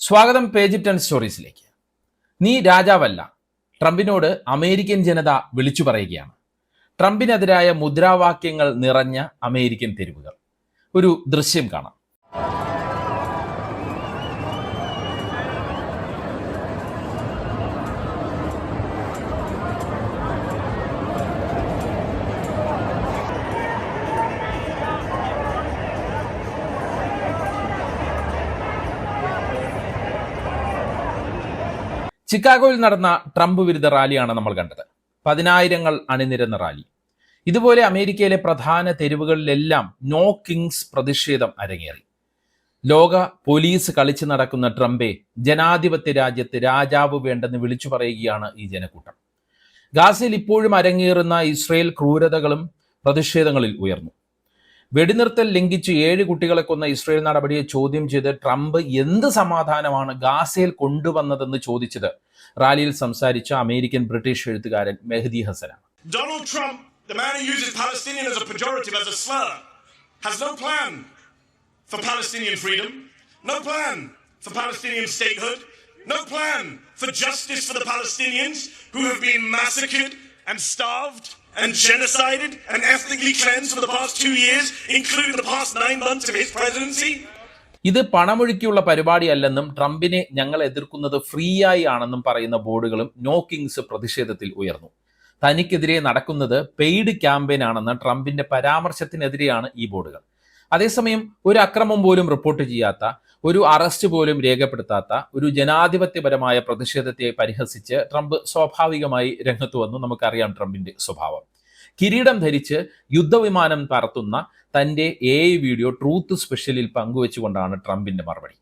സ്വാഗതം പേജ് 10 സ്റ്റോറീസിലേക്ക്. നീ രാജാവല്ല, ട്രംപിനോട് അമേരിക്കൻ ജനത വിളിച്ചു പറയുകയാണ്. ട്രംപിനെതിരായ മുദ്രാവാക്യങ്ങൾ നിറഞ്ഞ അമേരിക്കൻ തെരുവുകൾ. ഒരു ദൃശ്യം കാണാം. ചിക്കാഗോയിൽ നടന്ന ട്രംപ് വിരുദ്ധ റാലിയാണ് നമ്മൾ കണ്ടത്. 10,000 അണിനിരന്ന റാലി. ഇതുപോലെ അമേരിക്കയിലെ പ്രധാന തെരുവുകളിലെല്ലാം നോ കിങ്സ് പ്രതിഷേധം അരങ്ങേറി. ലോക പോലീസ് കളിച്ചു നടക്കുന്ന ട്രംപെ ജനാധിപത്യ രാജ്യത്ത് രാജാവ് വേണ്ടെന്ന് വിളിച്ചു പറയുകയാണ് ഈ ജനക്കൂട്ടം. ഗാസയിൽ ഇപ്പോഴും അരങ്ങേറുന്ന ഇസ്രയേൽ ക്രൂരതകളും പ്രതിഷേധങ്ങളിൽ ഉയർന്നു. വെടിനിർത്തൽ ലംഘിച്ച് 7 കുട്ടികളെ കൊന്ന ഇസ്രയേൽ നടപടിയെ ചോദ്യം ചെയ്ത് ട്രംപ് എന്ത് സമാധാനമാണ് ഗാസയിൽ കൊണ്ടുവന്നതെന്ന് ചോദിച്ചത് റാലിയിൽ സംസാരിച്ച അമേരിക്കൻ ബ്രിട്ടീഷ് എഴുത്തുകാരൻ Mehdi ഹസനാണ്. Donald Trump, the man who uses Palestinian as a pejorative, as a slur, has no plan for Palestinian freedom, no plan for Palestinian statehood, no plan for justice for the Palestinians who have been massacred and starved and genocided and ethnically cleansed for the past 2 years, including the past 9 months of his presidency. ഇത് പണമൊഴുക്കിയുള്ള പരിപാടിയല്ലെന്നും ട്രംപിനെ ഞങ്ങൾ എതിർക്കുന്നത് free ആയി ആണെന്നും പറയുന്ന ബോർഡുകളും no Kings പ്രതിഷേധത്തിൽ ഉയർന്നു. തനിക്കെതിരെ നടക്കുന്നത് പെയ്ഡ് ക്യാമ്പയിൻ ആണെന്ന ട്രംപിന്റെ പരാമർശത്തിനെതിരെയാണ് ഈ ബോർഡുകൾ. അതേസമയം ഒരു അക്രമം പോലും റിപ്പോർട്ട് ചെയ്യാത്ത, ഒരു അറസ്റ്റ് പോലും രേഖപ്പെടുത്താത്ത ഒരു ജനാധിപത്യപരമായ പ്രതിഷേധത്തെ പരിഹസിച്ച് ട്രംപ് സ്വാഭാവികമായി രംഗത്ത് വന്നു. നമുക്കറിയാം ട്രംപിന്റെ സ്വഭാവം. കിരീടം ധരിച്ച് യുദ്ധവിമാനം പറത്തുന്ന തൻ്റെ AI വീഡിയോ ട്രൂത്ത് സ്പെഷ്യലിൽ പങ്കുവെച്ചുകൊണ്ടാണ് ട്രംപിന്റെ മറുപടി.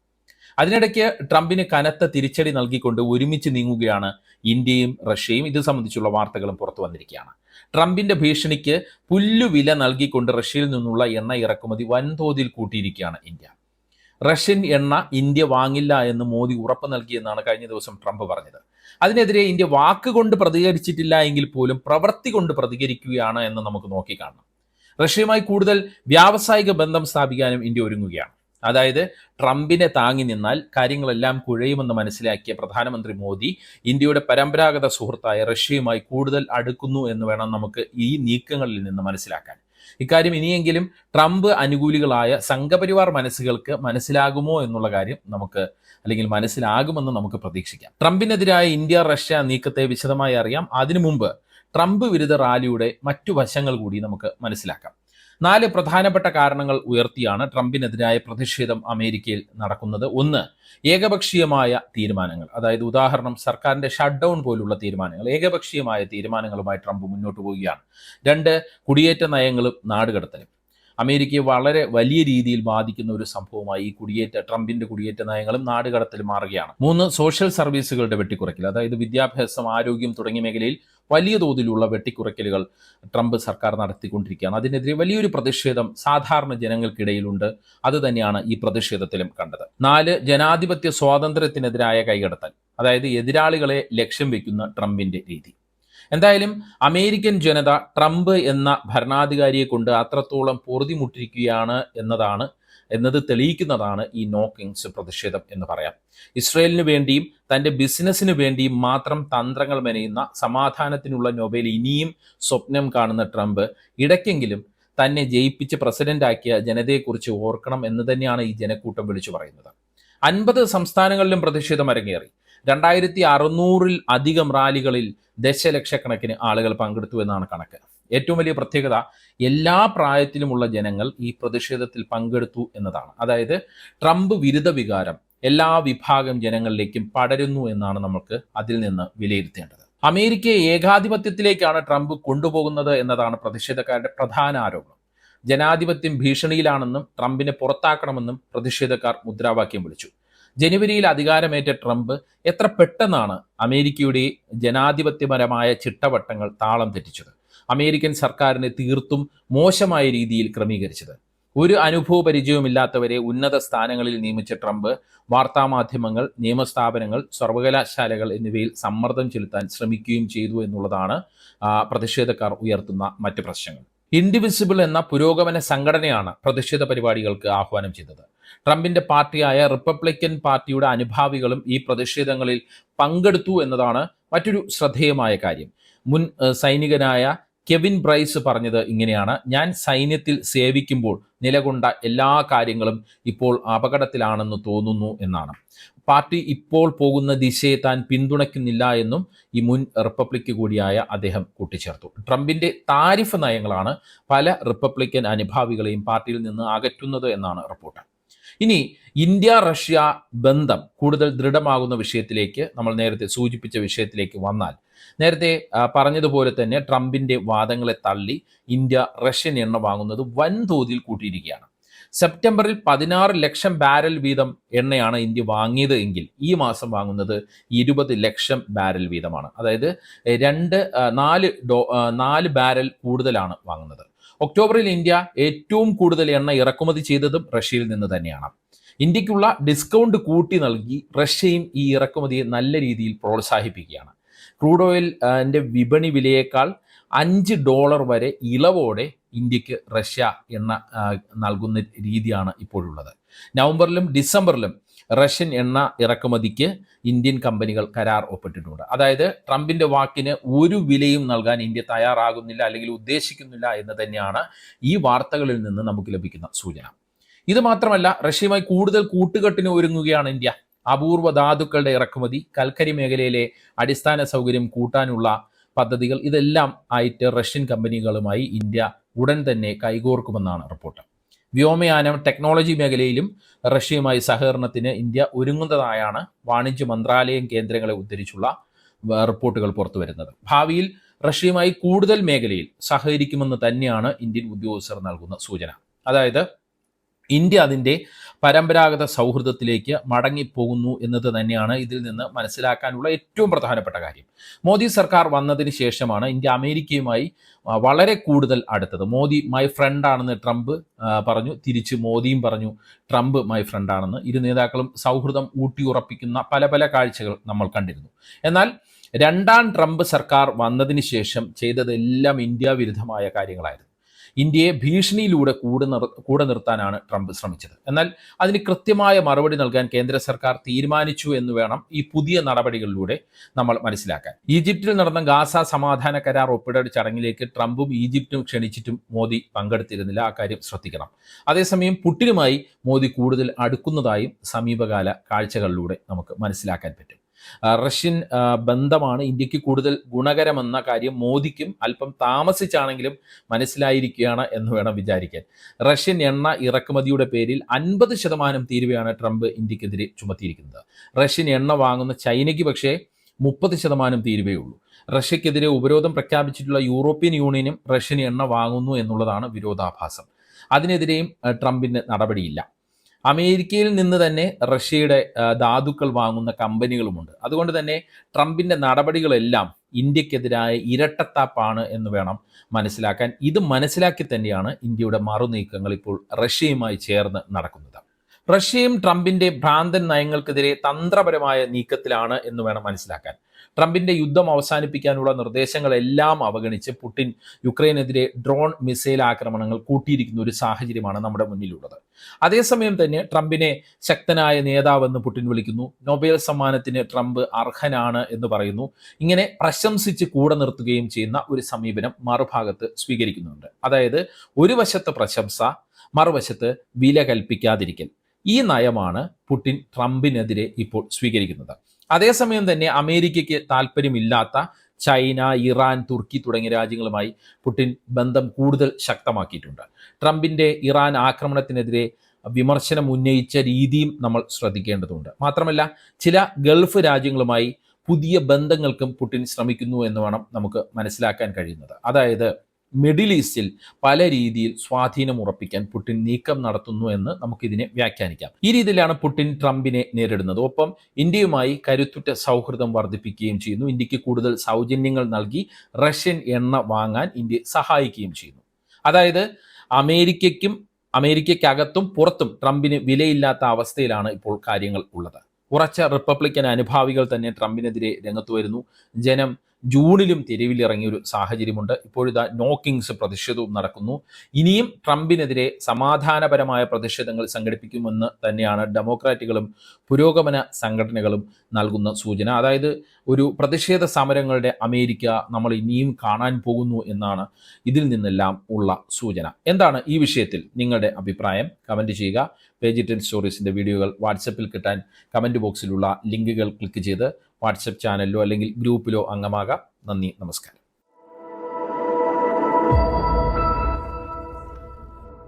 അതിനിടയ്ക്ക് ട്രംപിന് കനത്ത തിരിച്ചടി നൽകിക്കൊണ്ട് ഒരുമിച്ച് നീങ്ങുകയാണ് ഇന്ത്യയും റഷ്യയും. ഇത് സംബന്ധിച്ചുള്ള വാർത്തകളും പുറത്തു വന്നിരിക്കുകയാണ്. ട്രംപിന്റെ ഭീഷണിക്ക് പുല്ലുവില നൽകിക്കൊണ്ട് റഷ്യയിൽ നിന്നുള്ള എണ്ണ ഇറക്കുമതി വൻതോതിൽ കൂട്ടിയിരിക്കുകയാണ് ഇന്ത്യ. റഷ്യൻ എണ്ണ ഇന്ത്യ വാങ്ങില്ല എന്ന് മോദി ഉറപ്പ് നൽകിയെന്നാണ് കഴിഞ്ഞ ദിവസം ട്രംപ് പറഞ്ഞത്. അതിനെതിരെ ഇന്ത്യ വാക്കുകൊണ്ട് പ്രതികരിച്ചിട്ടില്ല എങ്കിൽ പോലും പ്രവൃത്തി കൊണ്ട് പ്രതികരിക്കുകയാണ് എന്ന് നമുക്ക് നോക്കിക്കാണണം. റഷ്യയുമായി കൂടുതൽ വ്യാവസായിക ബന്ധം സ്ഥാപിക്കാനും ഇന്ത്യ ഒരുങ്ങുകയാണ്. അതായത് ട്രംപിനെ താങ്ങി നിന്നാൽ കാര്യങ്ങളെല്ലാം കുഴയുമെന്ന് മനസ്സിലാക്കിയ പ്രധാനമന്ത്രി മോദി ഇന്ത്യയുടെ പരമ്പരാഗത സുഹൃത്തായ റഷ്യയുമായി കൂടുതൽ അടുക്കുന്നു എന്ന് വേണം നമുക്ക് ഈ നീക്കങ്ങളിൽ നിന്ന് മനസ്സിലാക്കാൻ. ഇക്കാര്യം ഇനിയെങ്കിലും ട്രംപ് അനുകൂലികളായ സംഘപരിവാർ മനസ്സുകൾക്ക് മനസ്സിലാകുമോ എന്നുള്ള കാര്യം മനസ്സിലാകുമെന്ന് നമുക്ക് പ്രതീക്ഷിക്കാം. ട്രംപിനെതിരായ ഇന്ത്യ റഷ്യ നീക്കത്തെ വിശദമായി അറിയാം. അതിനു മുമ്പ് ട്രംപ് വിരുദ്ധ റാലിയുടെ മറ്റു വശങ്ങൾ കൂടി നമുക്ക് മനസ്സിലാക്കാം. 4 പ്രധാനപ്പെട്ട കാരണങ്ങൾ ഉയർത്തിയാണ് ട്രംപിനെതിരായ പ്രതിഷേധം അമേരിക്കയിൽ നടക്കുന്നത്. 1, ഏകപക്ഷീയമായ തീരുമാനങ്ങൾ. അതായത് ഉദാഹരണം സർക്കാരിന്റെ ഷട്ട് ഡൗൺ പോലുള്ള തീരുമാനങ്ങൾ. ഏകപക്ഷീയമായ തീരുമാനങ്ങളുമായി ട്രംപ് മുന്നോട്ട് പോവുകയാണ്. 2, കുടിയേറ്റ നയങ്ങളും നാടുകടത്തലും. അമേരിക്കയെ വളരെ വലിയ രീതിയിൽ ബാധിക്കുന്ന ഒരു സംഭവമായി ഈ ട്രംപിന്റെ കുടിയേറ്റ നയങ്ങളും നാടുകടത്തലും മാറുകയാണ്. 3, സോഷ്യൽ സർവീസുകളുടെ വെട്ടിക്കുറയ്ക്കൽ. അതായത് വിദ്യാഭ്യാസം, ആരോഗ്യം തുടങ്ങിയ മേഖലയിൽ വലിയ തോതിലുള്ള വെട്ടിക്കുറയ്ക്കലുകൾ ട്രംപ് സർക്കാർ നടത്തിക്കൊണ്ടിരിക്കുകയാണ്. അതിനെതിരെ വലിയൊരു പ്രതിഷേധം സാധാരണ ജനങ്ങൾക്കിടയിലുണ്ട്. അത് തന്നെയാണ് ഈ പ്രതിഷേധത്തിലും കണ്ടത്. 4, ജനാധിപത്യ സ്വാതന്ത്ര്യത്തിനെതിരായ കൈകടത്തൽ. അതായത് എതിരാളികളെ ലക്ഷ്യം വെക്കുന്ന ട്രംപിന്റെ രീതി. എന്തായാലും അമേരിക്കൻ ജനത ട്രംപ് എന്ന ഭരണാധികാരിയെ കൊണ്ട് അത്രത്തോളം പൊറുതിമുട്ടിരിക്കുകയാണ് എന്നത് തെളിയിക്കുന്നതാണ് ഈ നോ കിങ്സ് പ്രതിഷേധം എന്ന് പറയാം. ഇസ്രയേലിന് വേണ്ടിയും തൻ്റെ ബിസിനസ്സിന് വേണ്ടിയും മാത്രം തന്ത്രങ്ങൾ മെനയുന്ന, സമാധാനത്തിനുള്ള നൊബേൽ ഇനിയും സ്വപ്നം കാണുന്ന ട്രംപ് ഇടയ്ക്കെങ്കിലും തന്നെ ജയിപ്പിച്ച് പ്രസിഡന്റാക്കിയ ജനതയെക്കുറിച്ച് ഓർക്കണം എന്ന് തന്നെയാണ് ഈ ജനക്കൂട്ടം വിളിച്ചു പറയുന്നത്. 50 സംസ്ഥാനങ്ങളിലും പ്രതിഷേധം അരങ്ങേറി. 2600-ൽ അധികം റാലികളിൽ ദശലക്ഷക്കണക്കിന് ആളുകൾ പങ്കെടുത്തു എന്നാണ് കണക്ക്. ഏറ്റവും വലിയ പ്രത്യേകത എല്ലാ പ്രായത്തിലുമുള്ള ജനങ്ങൾ ഈ പ്രതിഷേധത്തിൽ പങ്കെടുത്തു എന്നതാണ്. അതായത് ട്രംപ് വിരുദ്ധ വികാരം എല്ലാ വിഭാഗം ജനങ്ങളിലേക്കും പടരുന്നു എന്നാണ് നമുക്ക് അതിൽ നിന്ന് വിലയിരുത്തേണ്ടത്. അമേരിക്കയെ ഏകാധിപത്യത്തിലേക്കാണ് ട്രംപ് കൊണ്ടുപോകുന്നത് എന്നതാണ് പ്രതിഷേധക്കാരുടെ പ്രധാന ആരോപണം. ജനാധിപത്യം ഭീഷണിയിലാണെന്നും ട്രംപിനെ പുറത്താക്കണമെന്നും പ്രതിഷേധക്കാർ മുദ്രാവാക്യം വിളിച്ചു. ജനുവരിയിൽ അധികാരമേറ്റ ട്രംപ് എത്ര പെട്ടെന്നാണ് അമേരിക്കയുടെ ജനാധിപത്യപരമായ ചിട്ടവട്ടങ്ങൾ താളം തെറ്റിച്ചത്, അമേരിക്കൻ സർക്കാരിനെ തീർത്തും മോശമായ രീതിയിൽ ക്രമീകരിച്ചത്. ഒരു അനുഭവ പരിചയവുമില്ലാത്തവരെ ഉന്നത സ്ഥാനങ്ങളിൽ നിയമിച്ച ട്രംപ് വാർത്താമാധ്യമങ്ങൾ, നിയമസ്ഥാപനങ്ങൾ, സർവകലാശാലകൾ എന്നിവയിൽ സമ്മർദ്ദം ചെലുത്താൻ ശ്രമിക്കുകയും ചെയ്തു എന്നുള്ളതാണ് പ്രതിഷേധക്കാർ ഉയർത്തുന്ന മറ്റ് പ്രശ്നങ്ങൾ. ഇൻഡിവിസിബിൾ എന്ന പുരോഗമന സംഘടനയാണ് പ്രതിഷേധ പരിപാടികൾക്ക് ആഹ്വാനം ചെയ്തത്. ട്രംപിന്റെ പാർട്ടിയായ റിപ്പബ്ലിക്കൻ പാർട്ടിയുടെ അനുഭാവികളും ഈ പ്രതിഷേധങ്ങളിൽ പങ്കെടുത്തു എന്നതാണ് മറ്റൊരു ശ്രദ്ധേയമായ കാര്യം. മുൻ സൈനികനായ കെവിൻ ബ്രൈസ് പറഞ്ഞത് ഇങ്ങനെയാണ്: ഞാൻ സൈന്യത്തിൽ സേവിക്കുമ്പോൾ നിലകൊണ്ട എല്ലാ കാര്യങ്ങളും ഇപ്പോൾ അപകടത്തിലാണെന്ന് തോന്നുന്നു എന്നാണ്. പാർട്ടി ഇപ്പോൾ പോകുന്ന ദിശയെ താൻ പിന്തുണയ്ക്കുന്നില്ല എന്നും ഈ മുൻ റിപ്പബ്ലിക് കൂടിയായ അദ്ദേഹം കൂട്ടിച്ചേർത്തു. ട്രംപിന്റെ താരിഫ് നയങ്ങളാണ് പല റിപ്പബ്ലിക്കൻ അനുഭാവികളെയും പാർട്ടിയിൽ നിന്ന് അകറ്റുന്നത് എന്നാണ് റിപ്പോർട്ട്. ഇനി ഇന്ത്യ റഷ്യ ബന്ധം കൂടുതൽ ദൃഢമാകുന്ന വിഷയത്തിലേക്ക്, നമ്മൾ നേരത്തെ സൂചിപ്പിച്ച വിഷയത്തിലേക്ക് വന്നാൽ, നേരത്തെ പറഞ്ഞതുപോലെ തന്നെ ട്രംപിന്റെ വാദങ്ങളെ തള്ളി ഇന്ത്യ റഷ്യൻ എണ്ണ വാങ്ങുന്നത് വൻതോതിൽ കൂട്ടിയിരിക്കുകയാണ്. സെപ്റ്റംബറിൽ 16 ലക്ഷം ബാരൽ വീതം എണ്ണയാണ് ഇന്ത്യ വാങ്ങിയത് എങ്കിൽ ഈ മാസം വാങ്ങുന്നത് 20 ലക്ഷം ബാരൽ വീതമാണ്. അതായത് 4 ബാരൽ കൂടുതലാണ് വാങ്ങുന്നത്. ഒക്ടോബറിൽ ഇന്ത്യ ഏറ്റവും കൂടുതൽ എണ്ണ ഇറക്കുമതി ചെയ്തതും റഷ്യയിൽ നിന്ന് തന്നെയാണ്. ഇന്ത്യക്കുള്ള ഡിസ്കൗണ്ട് കൂട്ടി നൽകി റഷ്യയും ഈ ഇറക്കുമതിയെ നല്ല രീതിയിൽ പ്രോത്സാഹിപ്പിക്കുകയാണ്. ക്രൂഡ് ഓയിലിൻ്റെ വിപണി വിലയേക്കാൾ $5 വരെ ഇളവോടെ ഇന്ത്യക്ക് റഷ്യ എണ്ണ നൽകുന്ന രീതിയാണ് ഇപ്പോഴുള്ളത്. നവംബറിലും ഡിസംബറിലും റഷ്യൻ എണ്ണ ഇറക്കുമതിക്ക് ഇന്ത്യൻ കമ്പനികൾ കരാർ ഒപ്പിട്ടിട്ടുണ്ട്. അതായത് ട്രംപിന്റെ വാക്കിന് ഒരു വിലയും നൽകാൻ ഇന്ത്യ തയ്യാറാകുന്നില്ല, അല്ലെങ്കിൽ ഉദ്ദേശിക്കുന്നില്ല എന്ന് തന്നെയാണ് ഈ വാർത്തകളിൽ നിന്ന് നമുക്ക് ലഭിക്കുന്ന സൂചന. ഇത് മാത്രമല്ല, റഷ്യയുമായി കൂടുതൽ കൂട്ടുകെട്ടിന് ഒരുങ്ങുകയാണ് ഇന്ത്യ. അപൂർവ ധാതുക്കളുടെ ഇറക്കുമതി, കൽക്കരി മേഖലയിലെ അടിസ്ഥാന സൗകര്യം കൂട്ടാനുള്ള പദ്ധതികൾ, ഇതെല്ലാം ആയിട്ട് റഷ്യൻ കമ്പനികളുമായി ഇന്ത്യ ഉടൻ തന്നെ കൈകോർക്കുമെന്നാണ് റിപ്പോർട്ട്. വ്യോമയാനം, ടെക്നോളജി മേഖലയിലും റഷ്യയുമായി സഹകരണത്തിന് ഇന്ത്യ ഒരുങ്ങുന്നതായാണ് വാണിജ്യ മന്ത്രാലയം കേന്ദ്രങ്ങളെ ഉദ്ധരിച്ചുള്ള റിപ്പോർട്ടുകൾ പുറത്തുവരുന്നത്. ഭാവിയിൽ റഷ്യയുമായി കൂടുതൽ മേഖലയിൽ സഹകരിക്കുമെന്ന് തന്നെയാണ് ഇന്ത്യൻ ഉദ്യോഗസ്ഥർ നൽകുന്ന സൂചന. അതായത് ഇന്ത്യ അതിൻ്റെ പരമ്പരാഗത സൗഹൃദത്തിലേക്ക് മടങ്ങിപ്പോകുന്നു എന്നത് തന്നെയാണ് ഇതിൽ നിന്ന് മനസ്സിലാക്കാനുള്ള ഏറ്റവും പ്രധാനപ്പെട്ട കാര്യം. മോദി സർക്കാർ വന്നതിന് ശേഷമാണ് ഇന്ത്യ അമേരിക്കയുമായി വളരെ കൂടുതൽ അടുത്തത്. മോദി മൈ ഫ്രണ്ട് ആണെന്ന് ട്രംപ് പറഞ്ഞു, തിരിച്ച് മോദിയും പറഞ്ഞു ട്രംപ് മൈ ഫ്രണ്ട് ആണെന്ന്. ഇരു നേതാക്കളും സൗഹൃദം ഊട്ടിയുറപ്പിക്കുന്ന പല പല കാഴ്ചകൾ നമ്മൾ കണ്ടിരുന്നു. എന്നാൽ രണ്ടാം ട്രംപ് സർക്കാർ വന്നതിന് ശേഷം ചെയ്തതെല്ലാം ഇന്ത്യ വിരുദ്ധമായ കാര്യങ്ങളായിരുന്നു. ഇന്ത്യയെ ഭീഷണിയിലൂടെ കൂടെ നിർത്താനാണ് ട്രംപ് ശ്രമിച്ചത്. എന്നാൽ അതിന് കൃത്യമായ മറുപടി നൽകാൻ കേന്ദ്ര സർക്കാർ തീരുമാനിച്ചു എന്ന് വേണം ഈ പുതിയ നടപടികളിലൂടെ നമ്മൾ മനസ്സിലാക്കാൻ. ഈജിപ്തിൽ നടന്ന ഗാസ സമാധാന കരാർ ഒപ്പിടൽ ചടങ്ങിലേക്ക് ട്രംപും ഈജിപ്തും ക്ഷണിച്ചിട്ടും മോദി പങ്കെടുത്തിരുന്നില്ല. ആ കാര്യം ശ്രദ്ധിക്കണം. അതേസമയം പുടിനുമായി മോദി കൂടുതൽ അടുക്കുന്നതായും സമീപകാല കാഴ്ചകളിലൂടെ നമുക്ക് മനസ്സിലാക്കാൻ പറ്റും. റഷ്യൻ ബന്ധമാണ് ഇന്ത്യക്ക് കൂടുതൽ ഗുണകരമെന്ന കാര്യം മോദിക്കും അല്പം താമസിച്ചാണെങ്കിലും മനസ്സിലായിരിക്കുകയാണ് എന്ന് വേണം വിചാരിക്കാൻ. റഷ്യൻ എണ്ണ ഇറക്കുമതിയുടെ പേരിൽ 50% തീരുവയാണ് ട്രംപ് ഇന്ത്യക്കെതിരെ ചുമത്തിയിരിക്കുന്നത്. റഷ്യൻ എണ്ണ വാങ്ങുന്ന ചൈനയ്ക്ക് പക്ഷേ 30% തീരുവയുള്ളൂ. റഷ്യക്കെതിരെ ഉപരോധം പ്രഖ്യാപിച്ചിട്ടുള്ള യൂറോപ്യൻ യൂണിയനും റഷ്യൻ എണ്ണ വാങ്ങുന്നു എന്നുള്ളതാണ് വിരോധാഭാസം. അതിനെതിരെയും ട്രംപിന് നടപടിയില്ല. അമേരിക്കയിൽ നിന്ന് തന്നെ റഷ്യയുടെ ധാതുക്കൾ വാങ്ങുന്ന കമ്പനികളുമുണ്ട്. അതുകൊണ്ട് തന്നെ ട്രംപിൻ്റെ നടപടികളെല്ലാം ഇന്ത്യക്കെതിരായ ഇരട്ടത്താപ്പാണ് എന്ന് വേണം മനസ്സിലാക്കാൻ. ഇത് മനസ്സിലാക്കി തന്നെയാണ് ഇന്ത്യയുടെ മറുനീക്കങ്ങൾ ഇപ്പോൾ റഷ്യയുമായി ചേർന്ന് നടക്കുന്നത്. റഷ്യയും ട്രംപിൻ്റെ ഭ്രാന്തൻ നയങ്ങൾക്കെതിരെ തന്ത്രപരമായ നീക്കത്തിലാണ് എന്ന് വേണം മനസ്സിലാക്കാൻ. ട്രംപിൻ്റെ യുദ്ധം അവസാനിപ്പിക്കാനുള്ള നിർദ്ദേശങ്ങളെല്ലാം അവഗണിച്ച് പുടിൻ യുക്രൈനെതിരെ ഡ്രോൺ മിസൈൽ ആക്രമണങ്ങൾ കൂട്ടിയിരിക്കുന്ന ഒരു സാഹചര്യമാണ് നമ്മുടെ മുന്നിലുള്ളത്. അതേസമയം തന്നെ ട്രംപിനെ ശക്തനായ നേതാവെന്ന് പുടിൻ വിളിക്കുന്നു. നൊബേൽ സമ്മാനത്തിന് ട്രംപ് അർഹനാണ് എന്ന് പറയുന്നു. ഇങ്ങനെ പ്രശംസിച്ച് കൂടെ നിർത്തുകയും ചെയ്യുന്ന ഒരു സമീപനം മറുഭാഗത്ത് സ്വീകരിക്കുന്നുണ്ട്. അതായത് ഒരു വശത്ത് പ്രശംസ, മറുവശത്ത് വില കൽപ്പിക്കാതിരിക്കൽ. ഈ നയമാണ് പുടിൻ ട്രംപിനെതിരെ ഇപ്പോൾ സ്വീകരിക്കുന്നത്. അതേസമയം തന്നെ അമേരിക്കയ്ക്ക് താല്പര്യമില്ലാത്ത ചൈന, ഇറാൻ, തുർക്കി തുടങ്ങിയ രാജ്യങ്ങളുമായി പുടിൻ ബന്ധം കൂടുതൽ ശക്തമാക്കിയിട്ടുണ്ട്. ട്രംപിൻ്റെ ഇറാൻ ആക്രമണത്തിനെതിരെ വിമർശനം ഉന്നയിച്ച രീതിയും നമ്മൾ ശ്രദ്ധിക്കേണ്ടതുണ്ട്. മാത്രമല്ല ചില ഗൾഫ് രാജ്യങ്ങളുമായി പുതിയ ബന്ധങ്ങൾക്കും പുടിൻ ശ്രമിക്കുന്നു എന്ന് വേണം നമുക്ക് മനസ്സിലാക്കാൻ കഴിയുന്നത്. അതായത് മിഡിൽ ഈസ്റ്റിൽ പല രീതിയിൽ സ്വാധീനം ഉറപ്പിക്കാൻ പുടിൻ നീക്കം നടത്തുന്നു എന്ന് നമുക്കിതിനെ വ്യാഖ്യാനിക്കാം. ഈ രീതിയിലാണ് പുടിൻ ട്രംപിനെ നേരിടുന്നത്. ഒപ്പം ഇന്ത്യയുമായി കരുത്തുറ്റ സൗഹൃദം വർദ്ധിപ്പിക്കുകയും ചെയ്യുന്നു. ഇന്ത്യക്ക് കൂടുതൽ സൗജന്യങ്ങൾ നൽകി റഷ്യൻ എണ്ണ വാങ്ങാൻ ഇന്ത്യ സഹായിക്കുകയും ചെയ്യുന്നു. അതായത് അമേരിക്കയ്ക്കകത്തും പുറത്തും ട്രംപിന് വിലയില്ലാത്ത അവസ്ഥയിലാണ് ഇപ്പോൾ കാര്യങ്ങൾ ഉള്ളത്. ഉറച്ച റിപ്പബ്ലിക്കൻ അനുഭാവികൾ തന്നെ ട്രംപിനെതിരെ രംഗത്ത് വരുന്നു. ജനം ജൂണിലും തെരുവിലിറങ്ങിയ ഒരു സാഹചര്യമുണ്ട്. ഇപ്പോഴിതാ നോക്കിങ്സ് പ്രതിഷേധവും നടക്കുന്നു. ഇനിയും ട്രംപിനെതിരെ സമാധാനപരമായ പ്രതിഷേധങ്ങൾ സംഘടിപ്പിക്കുമെന്ന് തന്നെയാണ് ഡെമോക്രാറ്റുകളും പുരോഗമന സംഘടനകളും നൽകുന്ന സൂചന. അതായത് ഒരു പ്രതിഷേധ സമരങ്ങളുടെ അമേരിക്ക നമ്മൾ ഇനിയും കാണാൻ പോകുന്നു എന്നാണ് ഇതിൽ നിന്നെല്ലാം ഉള്ള സൂചന. എന്താണ് ഈ വിഷയത്തിൽ നിങ്ങളുടെ അഭിപ്രായം? കമൻറ്റ് ചെയ്യുക. പേജ് 10 സ്റ്റോറീസിൻ്റെ വീഡിയോകൾ വാട്സപ്പിൽ കിട്ടാൻ കമൻറ്റ് ബോക്സിലുള്ള ലിങ്കുകൾ ക്ലിക്ക് ചെയ്ത് വാട്സപ്പ് ചാനലിലോ അല്ലെങ്കിൽ ഗ്രൂപ്പിലോ അംഗമാകാം. നന്ദി, നമസ്കാരം.